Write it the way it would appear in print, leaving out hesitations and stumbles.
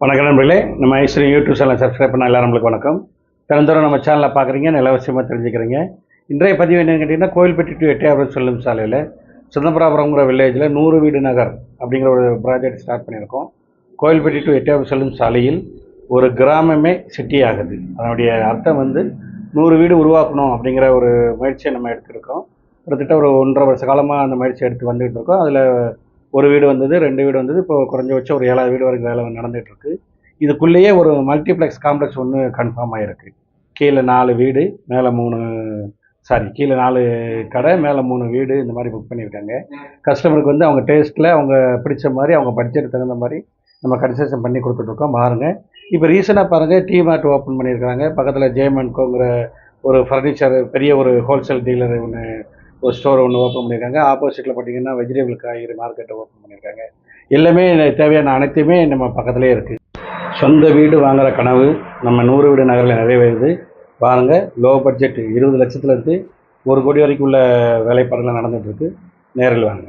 வணக்கம் நண்பர்களே, நம்ம ஐஸ்வரி யூடியூப் சேனலை சப்ஸ்கிரைப் பண்ண எல்லாரும் நம்மளுக்கு வணக்கம். தினந்தோறும் நம்ம சேனலில் பார்க்குறீங்க, நல்ல விஷயமாக தெரிஞ்சுக்கிறீங்க. இன்றைய பதிவு என்னன்னு கேட்டிங்கன்னா, கோயில்பட்டி டு எட்டயபுரம் செல்லும் சாலையில் சிதம்பராபுரம்ங்கிற வில்லேஜில் 100 வீடு நகர் அப்படிங்கிற ஒரு ப்ராஜெக்ட் ஸ்டார்ட் பண்ணியிருக்கோம். கோயில்பட்டி டு எட்டயபுரம் செல்லும் சாலையில் ஒரு கிராமமே சிட்டி ஆகுது. அதனுடைய அர்த்தம் 100 வீடு உருவாக்கணும் அப்படிங்கிற ஒரு முயற்சியை நம்ம எடுத்துருக்கோம். கிட்டத்தட்ட ஒரு 1.5 வருஷ காலமாக அந்த முயற்சி எடுத்து வந்துகிட்டு இருக்கோம். அதில் ஒரு வீடு வந்தது, 2 வீடு வந்தது, இப்போ குறைஞ்சபட்சம் ஒரு 7வது வீடு வரைக்கும் வேலை நடந்துகிட்ருக்கு. இதுக்குள்ளேயே ஒரு மல்டிப்ளெக்ஸ் காம்ப்ளெக்ஸ் ஒன்று கன்ஃபார்ம் ஆகிருக்கு. கீழே 4 வீடு, மேலே 3 கீழே 4 கடை, மேலே 3 வீடு, இந்த மாதிரி புக் பண்ணியிருக்காங்க. கஸ்டமருக்கு அவங்க டேஸ்ட்டில் அவங்க பிடிச்ச மாதிரி, அவங்க பட்ஜெட் தகுந்த மாதிரி நம்ம கன்செஷன் பண்ணி கொடுத்துட்ருக்கோம். பாருங்கள், இப்போ ரீசெண்டாக பாருங்கள், டீ மார்ட் ஓப்பன் பண்ணியிருக்கிறாங்க. பக்கத்தில் ஜேமன்கோங்கிற ஒரு ஃபர்னிச்சர் பெரிய ஒரு ஹோல்சேல் டீலர் ஒரு ஸ்டோர் ஒன்று ஓப்பன் பண்ணியிருக்காங்க. ஆப்போசிட்டில் பார்த்தீங்கன்னா வெஜிடபிள் காய்கறி மார்க்கெட்டை ஓப்பன் பண்ணியிருக்காங்க. எல்லாமே தேவையான அனைத்துமே நம்ம பக்கத்துலேயே இருக்குது. சொந்த வீடு வாங்குகிற கனவு நம்ம 100 வீடு நகரில் நிறைவேறுது. பாருங்கள், லோ பட்ஜெட் 20 லட்சத்துலேருந்து 1 கோடி வரைக்கும் உள்ள வேலைப்பாடுகள் நடந்துகிட்ருக்கு. நேரில் வாங்க.